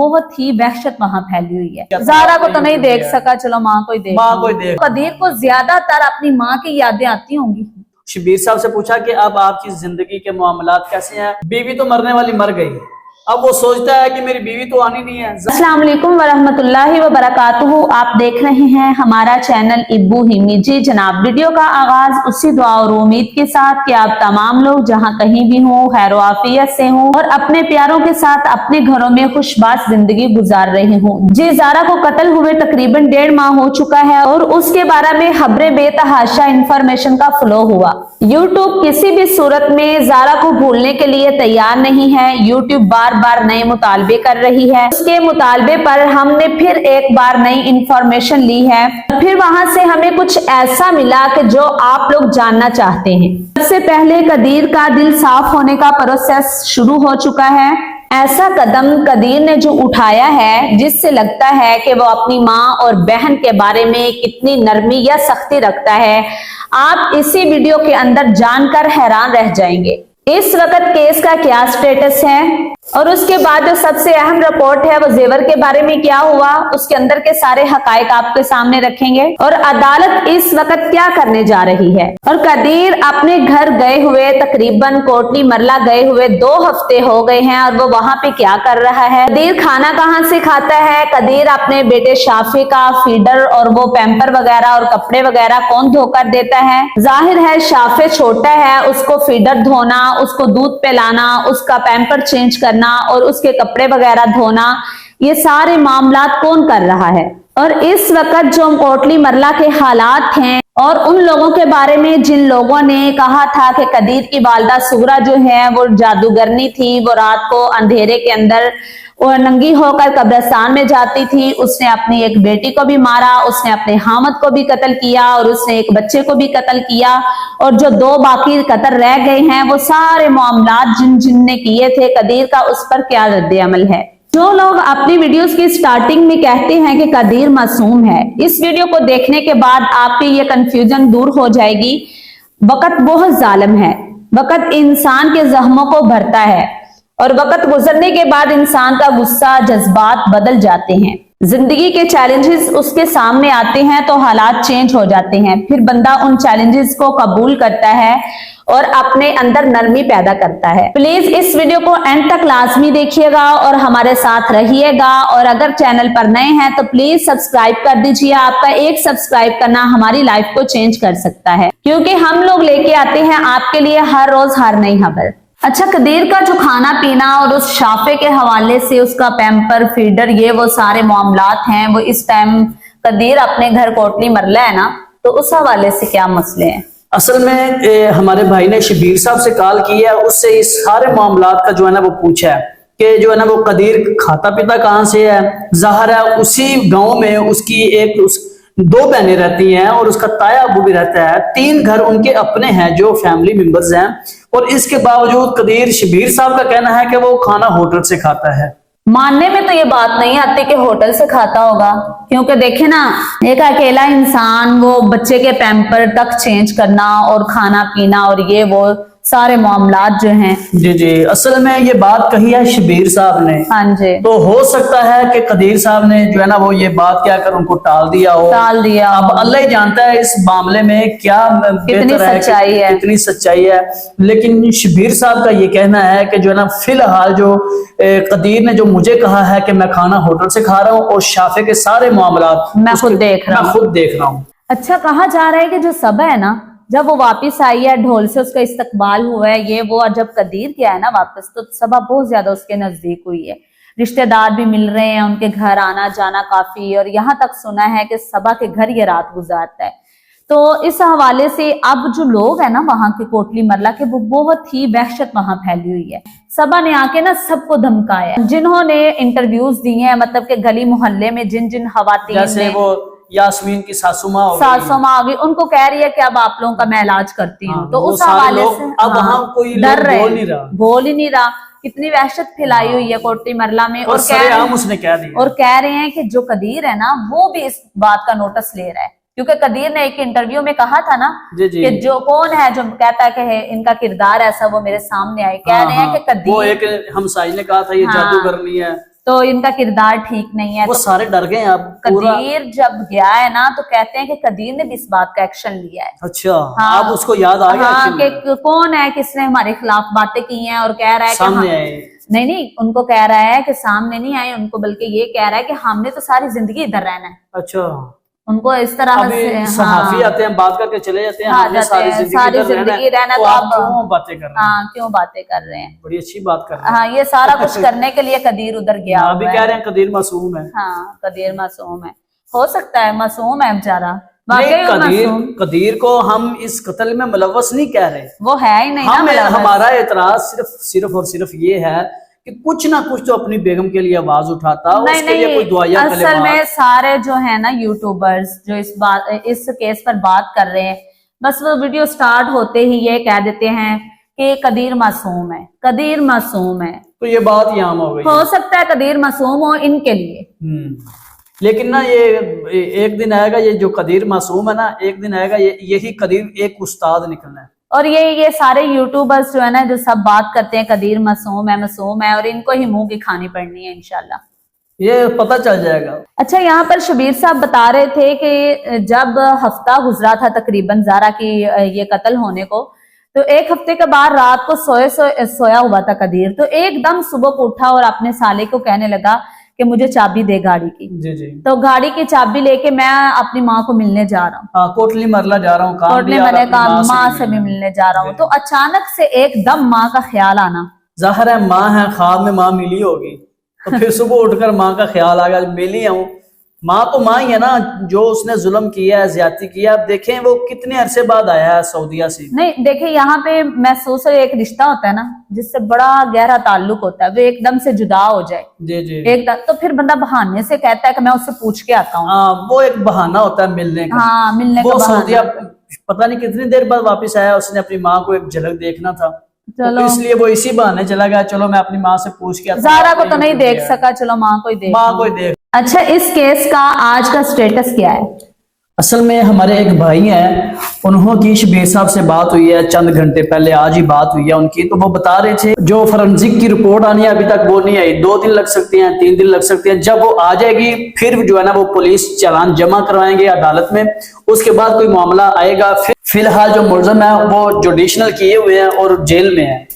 बहुत ही वहशत वहाँ फैली हुई है। ज़ारा को तो नहीं देख सका, चलो माँ को ही देख। कदीर को ज्यादातर अपनी माँ की यादें आती होंगी। शबीर साहब से पूछा कि अब आपकी जिंदगी के मामलात कैसे हैं? बीवी तो मरने वाली मर गई, अब वो सोचता है कि मेरी बीवी तो आनी नहीं है। अस्सलाम वालेकुम वरहमतुल्लाहि वबरकातुहू। आप देख रहे हैं हमारा चैनल इब्बू हिमी। जी जनाब, वीडियो का आगाज उसी दुआ और उम्मीद के साथ कि आप तमाम लोग जहां कहीं भी हों खैर आफियत से हों और अपने प्यारों के साथ अपने घरों में खुशबाश जिंदगी गुजार रहे हों। जी ज़ारा को कत्ल हुए तकरीबन 1.5 माह हो चुका है और उसके बारे में खबरें बेतहाशा इंफॉर्मेशन का फ्लो हुआ। यूट्यूब किसी भी सूरत में ज़ारा को भूलने के लिए तैयार नहीं है। यूट्यूब बार बार नए मुतालबे कर रही है। उसके मुतालबे पर हमने फिर एक बार नई इंफॉर्मेशन ली है। फिर वहां से हमें कुछ ऐसा मिला कि जो आप लोग जानना चाहते हैं। सबसे पहले कदीर का दिल साफ होने का प्रोसेस शुरू हो चुका है। ऐसा कदम कदीर ने जो उठाया है जिससे लगता है कि वो अपनी माँ और बहन के बारे में कितनी नरमी या सख्ती रखता है, आप इसी वीडियो के अंदर जानकर हैरान रह जाएंगे। इस वक्त केस का क्या स्टेटस है और उसके बाद जो सबसे अहम रिपोर्ट है वो जेवर के बारे में क्या हुआ, उसके अंदर के सारे हकायक आपके सामने रखेंगे और अदालत इस वक्त क्या करने जा रही है। और कदीर अपने घर गए हुए तकरीबन कोटली मरला गए हुए 2 हफ्ते हो गए हैं और वो वहां पे क्या कर रहा है। कदीर खाना कहाँ से खाता है, कदीर अपने बेटे शाफी का फीडर और वो पैम्पर वगैरह और कपड़े वगैरह कौन धोकर देता है। जाहिर है शाफी छोटा है, उसको फीडर धोना, उसको दूध पिलाना, उसका पैम्पर चेंज करना और उसके कपड़े वगैरह धोना, ये सारे मामलात कौन कर रहा है। और इस वक्त जो कोटली मरला के हालात हैं और उन लोगों के बारे में जिन लोगों ने कहा था कि कदीर की वालदा सूरा जो है वो जादूगरनी थी, वो रात को अंधेरे के अंदर वो नंगी होकर कब्रिस्तान में जाती थी, उसने अपनी एक बेटी को भी मारा, उसने अपने हामद को भी कत्ल किया और उसने एक बच्चे को भी कत्ल किया और जो 2 बाकी कत्ल रह गए हैं वो सारे मामलात जिन ने किए थे, कदीर का उस पर क्या रद्द-ए-अमल है। जो लोग अपनी वीडियोस की स्टार्टिंग में कहते हैं कि कदीर मासूम है, इस वीडियो को देखने के बाद आपकी ये कंफ्यूजन दूर हो जाएगी। वक्त बहुत जालिम है, वक्त इंसान के जख्मों को भरता है और वक्त गुजरने के बाद इंसान का गुस्सा जज्बात बदल जाते हैं। जिंदगी के चैलेंजेस उसके सामने आते हैं तो हालात चेंज हो जाते हैं, फिर बंदा उन चैलेंजेस को कबूल करता है और अपने अंदर नरमी पैदा करता है। प्लीज इस वीडियो को एंड तक लाजमी देखिएगा और हमारे साथ रहिएगा और अगर चैनल पर नए हैं तो प्लीज सब्सक्राइब कर दीजिए। आपका एक सब्सक्राइब करना हमारी लाइफ को चेंज कर सकता है, क्योंकि हम लोग लेके आते हैं आपके लिए हर रोज हर नई खबर। अच्छा, कदीर का जो खाना पीना और उस शाफे के हवाले से उसका पैम्पर फीडर ये वो सारे मामलात हैं, वो इस टाइम कदीर अपने घर कोटली मरला है ना, तो उस हवाले से क्या मसले हैं। असल में हमारे भाई ने शबीर साहब से कॉल की है, उससे इस सारे मामलात का जो है ना वो पूछा है कि जो है ना वो कदीर खाता पीता कहाँ से है। ज़ाहिर है उसी गांव में उसकी 2 बहनें रहती हैं और उसका ताया अबू भी रहता है। 3 घर उनके अपने हैं जो फैमिली मेंबर्स हैं और इसके बावजूद कदीर शबीर साहब का कहना है कि वो खाना होटल से खाता है। मानने में तो ये बात नहीं आती कि होटल से खाता होगा, क्योंकि देखे ना एक अकेला इंसान वो बच्चे के पैम्पर तक चेंज करना और खाना पीना और ये वो सारे मामलात जो हैं। जी जी, असल में ये बात कही है शबीर साहब ने। हाँ जी, तो हो सकता है कि कदीर साहब ने जो है ना वो ये बात क्या कर उनको टाल दिया हो। अब अल्लाह ही जानता है इस मामले में क्या कितनी सच्चाई है, कितनी सच्चाई है। लेकिन शबीर साहब का ये कहना है कि जो है ना फिलहाल जो कदीर ने जो मुझे कहा है कि मैं खाना होटल से खा रहा हूँ और शाफे के सारे मामलात मैं खुद देख रहा हूँ। अच्छा, कहा जा रहा है कि जो सबा है ना, जब वो वापस आई है ढोल से उसका इस्तकबाल हुआ है ये वो, और जब कदीर गया है ना वापस तो सबा बहुत ज्यादा उसके नजदीक हुई है। रिश्तेदार भी मिल रहे हैं, उनके घर आना जाना काफी, और यहाँ तक सुना है कि सबा के घर ये रात गुजारता है। तो इस हवाले से अब जो लोग हैं ना वहां के कोटली मरला के, वो बहुत ही वहशत वहां फैली हुई है। सबा ने आके ना सबको धमकाया, जिन्होंने इंटरव्यूज दिए हैं, मतलब के गली मोहल्ले में जिन जिन खवातीन वो यास्मीन की सासू माँ आ गई, उनको कह रही है कि अब आप लोगों का मैं इलाज करती हूँ। तो उस हवाले से अब वहाँ कोई डर रहे, बोल ही नहीं रहा। कितनी वहशत फैलाई हुई है कोटली मरला में, और उसने कह दिया, और कह रहे हैं कि जो कदीर है ना वो भी इस बात का नोटिस ले रहा है, क्योंकि कदीर ने एक इंटरव्यू में कहा था ना कि जो कौन है जो कहता है कि इनका किरदार ऐसा, वो मेरे सामने आए। कह रहे हैं कि कदीर, वो एक हमसाई ने कहा था ये जादूगरनी है, तो इनका किरदार ठीक नहीं है। वो तो सारे डर गए अब पूरा। कदीर जब गया है ना तो कहते हैं कि कदीर ने भी इस बात का एक्शन लिया है। अच्छा, हाँ, अब उसको याद आ गया हाँ, कि कि कौन है किसने हमारे खिलाफ बातें की हैं, और कह रहा है कि सामने हाँ, आए। नहीं, उनको कह रहा है कि सामने नहीं आए उनको, बल्कि ये कह रहा है कि हमने तो सारी जिंदगी इधर रहना है। अच्छा, उनको इस तरह अभी से सहाफी आते हैं, बात करके चले जाते हैं, हाँ, हमने जाते सारी हैं, जिंदगी सारी इधर जिंदगी रहना तो तो आप अब क्यों बातें कर रहे हैं? हाँ, क्यों बातें कर रहे हैं। बड़ी अच्छी बात कर रहे हैं। हाँ, ये सारा कुछ करने के लिए कदीर उधर गया अभी हुआ कह है। रहे हैं कदीर मासूम है। हाँ, कदीर मासूम है, हो सकता है मासूम है बेचारा, नहीं, वाकई वो मासूम कदीर को हम इस कत्ल में मुलव्वस नहीं कह रहे। वो है ही नहीं ना हम मुलव्वस। हमारा एतराज सिर्फ और सिर्फ ये है कि कुछ ना कुछ तो अपनी बेगम के लिए आवाज उठाता, नहीं उसके लिए कोई दुआया असल में सारे जो है ना यूट्यूबर्स जो इस केस पर बात कर रहे हैं, बस वो वीडियो स्टार्ट होते ही ये कह देते हैं कि कदीर मासूम है, कदीर मासूम है। तो ये बात ही आम हो गई। हो सकता है कदीर मासूम हो इनके लिए। लेकिन ना ये एक दिन आएगा, ये जो कदीर मासूम है ना, एक दिन आएगा यही कदीर एक उस्ताद निकलना है। और ये सारे यूट्यूबर्स जो है ना, जो सब बात करते हैं कदीर मासूम है, और इनको ही मुंह की खानी पड़नी है इंशाल्लाह, ये पता चल जाएगा। अच्छा, यहाँ पर शबीर साहब बता रहे थे कि जब हफ्ता गुजरा था तकरीबन ज़ारा की ये कत्ल होने को, तो एक हफ्ते के बाद रात को सोया हुआ था कदीर, तो एकदम सुबह को उठा और अपने साले को कहने लगा कि मुझे चाबी दे गाड़ी की। जी जी। तो गाड़ी की चाबी लेके मैं अपनी माँ को मिलने जा रहा हूँ। हाँ, कोटली मरला जा रहा हूँ, कोटली मैंने कहा माँ से भी मिलने जा रहा हूँ। तो अचानक से एकदम माँ का ख्याल आना, जाहिर है माँ है, ख्वाब में माँ मिली होगी, तो फिर सुबह उठकर माँ का ख्याल आ गया, मिली हूँ। माँ तो माँ ही है ना, जो उसने जुल्म किया है, ज्यादती किया। अब देखें वो कितने अरसे बाद आया है सऊदीया से। नहीं देखें, यहाँ पे महसूस है एक रिश्ता होता है ना जिससे बड़ा गहरा ताल्लुक होता है, वो एकदम से जुदा हो जाए जी जी, एकदम, तो फिर बंदा बहाने से कहता है कि मैं उससे पूछ के आता हूँ। हाँ, वो एक बहाना होता है मिलने का। हाँ, मिलने वो का सऊदीया बहाना। पता नहीं कितनी देर बाद वापस आया, उसने अपनी माँ को एक झलक देखना था, चलो तो इसलिए वो इसी बहाने चला गया, चलो मैं अपनी माँ से पूछ के आता हूँ। ज़ारा को तो नहीं देख सका, चलो माँ को ही देख। माँ को ही देख। अच्छा, इस केस का आज का स्टेटस क्या है? असल में हमारे एक भाई हैं, उन्होंने शबीर साहब से बात हुई है चंद घंटे पहले, आज ही बात हुई है उनकी। तो वो बता रहे थे जो फोरेंसिक की रिपोर्ट आनी है अभी तक वो नहीं आई, 2 दिन लग सकते हैं, 3 दिन लग सकते हैं। जब वो आ जाएगी फिर जो है ना वो पुलिस चालान जमा करवाएंगे अदालत में, उसके बाद कोई मामला आएगा। फिलहाल जो मुलजम है वो जुडिशनल किए हुए हैं और जेल में है।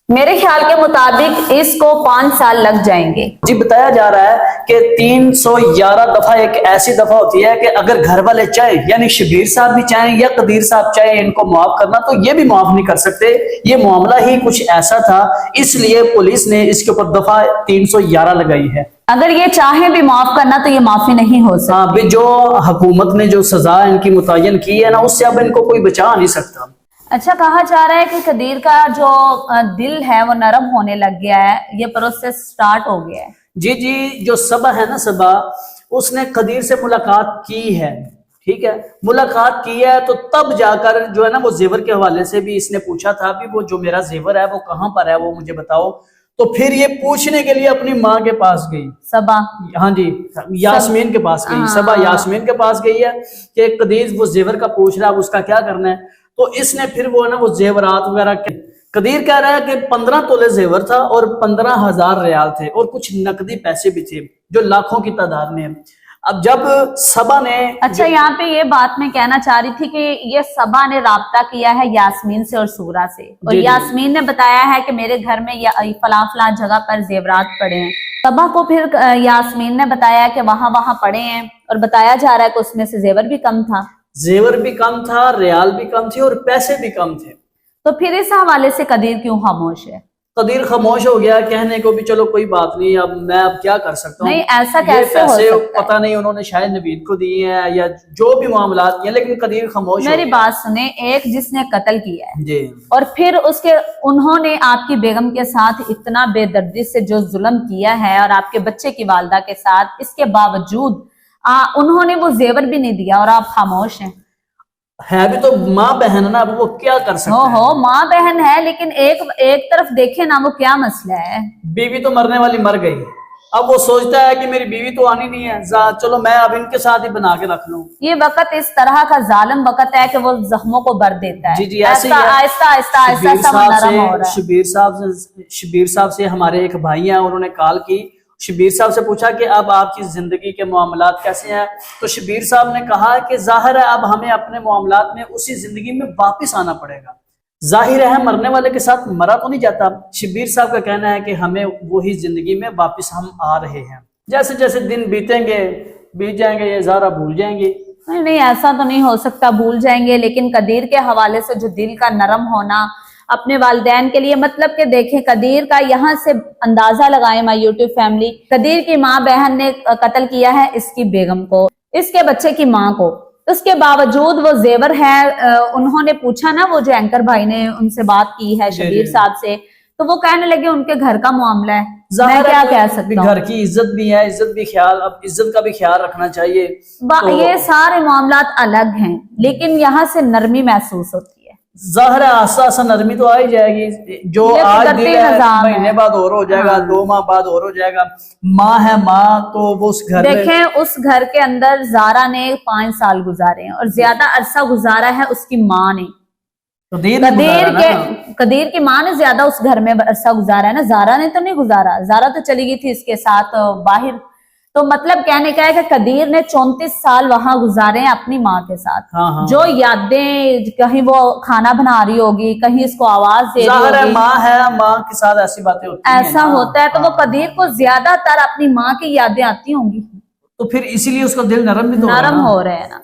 मेरे ख्याल के मुताबिक इसको 5 साल लग जाएंगे। जी, बताया जा रहा है कि 311 दफा एक ऐसी दफा होती है कि अगर घर वाले चाहे, यानी शबीर साहब भी चाहें या कदीर साहब चाहे इनको माफ करना, तो ये भी माफ नहीं कर सकते। ये मामला ही कुछ ऐसा था, इसलिए पुलिस ने इसके ऊपर दफा 311 लगाई है। अगर ये चाहे भी माफ करना तो ये माफी नहीं हो सकती। हाँ, भी जो हुकूमत ने जो सजा इनकी मुतय्यन की है ना, उससे अब इनको कोई बचा नहीं सकता। अच्छा, कहा जा रहा है कि कदीर का जो दिल है वो नरम होने लग गया है, ये प्रोसेस स्टार्ट हो गया है। जी जी, जो सबा है ना, सबा, उसने कदीर से मुलाकात की है, ठीक है, मुलाकात की है, तो तब जाकर जो है ना वो जेवर के हवाले से भी इसने पूछा था भी वो जो मेरा जेवर है वो कहाँ पर है, वो मुझे बताओ। तो फिर ये पूछने के लिए अपनी माँ के पास गई, सबा। हाँ जी, यास्मीन के पास गई। सबा यास्मीन के पास गई है कि कदीर वो जेवर का पूछ रहा है, उसका क्या करना है। तो इसने फिर वो है ना वो जेवरात वगैरह, कदीर कह रहा है कि 15 तोले जेवर था और 15,000 रियाल थे और कुछ नकदी पैसे भी थे जो लाखों की तादाद में है। अब जब सबा ने, अच्छा, यहाँ पे ये बात मैं कहना चाह रही थी कि ये सबा ने राब्ता किया है यास्मीन से और सूरा से, और यास्मीन ने बताया है कि मेरे घर में फला फला जगह पर जेवरात पड़े हैं। सबा को फिर यास्मीन ने बताया कि वहां पड़े हैं, और बताया जा रहा है कि उसमें से जेवर भी कम था, जेवर भी कम था, रियाल भी कम थी और पैसे भी कम थे। तो फिर इस हवाले से कदीर क्यों खामोश है? कदीर खामोश हो गया, कहने को भी चलो कोई बात नहीं, अब मैं अब क्या कर सकता हूँ। नहीं, ऐसा कैसे हो सकता है? पता नहीं उन्होंने शायद नवीद को दिए हैं या जो भी मामला है, लेकिन कदीर खामोश। मेरी बात सुने, एक जिसने कत्ल किया है जी, और फिर उन्होंने आपकी बेगम के साथ इतना बेदर्दी से जो जुल्म किया है और आपके बच्चे की वालदा के साथ, इसके बावजूद उन्होंने वो जेवर भी नहीं दिया और आप खामोश हैं। है भी तो माँ बहन ना, अब वो क्या कर सकते हैं। हो माँ बहन है, लेकिन एक तरफ देखे ना, वो क्या मसला है। बीवी तो मरने वाली मर गई, अब वो सोचता है कि मेरी बीवी तो आनी नहीं है, चलो मैं अब इनके साथ ही बना के रख लूं। ये वक्त इस तरह का जालिम वक्त है कि वो जख्मों को भर देता है। जी जी, ऐसे आहिस्ता आहिस्ता आहिस्ता सब नरम हो रहा है। शबीर साहब से हमारे एक भाई हैं, उन्होंने कॉल की شبیر صاحب سے پوچھا کہ اب آپ کی زندگی کے معاملات کیسے ہیں، تو شبیر صاحب نے کہا کہ ظاہر ہے اب ہمیں اپنے معاملات میں اسی زندگی میں واپس آنا پڑے گا، ظاہر ہے مرنے والے کے ساتھ مرا تو نہیں جاتا۔ شبیر صاحب کا کہنا ہے کہ ہمیں وہی زندگی میں واپس ہم آ رہے ہیں، جیسے جیسے دن بیتیں گے بیت جائیں گے، یہ زہرا بھول جائیں گے۔ نہیں ایسا تو نہیں ہو سکتا، بھول جائیں گے، لیکن قدیر کے حوالے سے جو دل کا نرم ہونا اپنے والدین کے لیے، مطلب کہ دیکھیں قدیر کا یہاں سے اندازہ لگائیں مائی یوٹیوب فیملی، قدیر کی ماں بہن نے قتل کیا ہے اس کی بیگم کو، اس کے بچے کی ماں کو، اس کے باوجود وہ زیور ہے۔ انہوں نے پوچھا نا، وہ جو اینکر بھائی نے ان سے بات کی ہے شبیر صاحب سے، تو وہ کہنے لگے ان کے گھر کا معاملہ ہے، میں کیا کہہ سکتا ہوں، گھر کی عزت بھی ہے، عزت بھی خیال، اب عزت کا بھی خیال رکھنا چاہیے۔ یہ سارے معاملات الگ ہیں، لیکن یہاں سے نرمی محسوس ہوتی ہے۔ ظاہر ہے آہستہ آہستہ نرمی تو آ ہی جائے گی، جو آج دل ہے مہینے بعد اور ہو جائے گا، 2 ماہ بعد اور ہو جائے گا۔ ماں ہے ماں، تو وہ اس گھر میں دیکھیں اس گھر کے اندر زارا نے 5 سال گزارے ہیں، اور زیادہ عرصہ گزارا ہے اس کی ماں نے، قدیر کی ماں نے زیادہ اس گھر میں عرصہ گزارا ہے نا، زارا نے تو نہیں گزارا، زارا تو چلی گئی تھی اس کے ساتھ باہر۔ تو مطلب کہنے کا ہے کہ قدیر نے 34 سال وہاں گزارے ہیں اپنی ماں کے ساتھ، جو یادیں، کہیں وہ کھانا بنا رہی ہوگی، کہیں اس کو آواز دے رہی ہوگی، ظاہر ہے ماں ہے، ماں کے ساتھ ایسی باتیں ہوتی ہیں، ایسا ہوتا ہے، تو وہ قدیر کو زیادہ تر اپنی ماں کی یادیں آتی ہوں گی، تو پھر اسی لیے اس کا دل نرم بھی تو نرم ہو رہے ہیں نا۔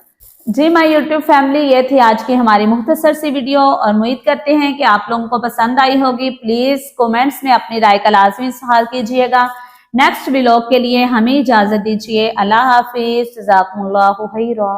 جی مائی یوٹیوب فیملی، یہ تھی آج کی ہماری مختصر سی ویڈیو، اور امید کرتے ہیں کہ آپ لوگوں کو پسند آئی ہوگی۔ پلیز کومنٹس میں اپنی رائے کا لازمی اظہار کیجیے گا۔ نیکسٹ ولاگ کے لیے ہمیں اجازت دیجیے۔ اللہ حافظ، جزاکم اللہ خیرا۔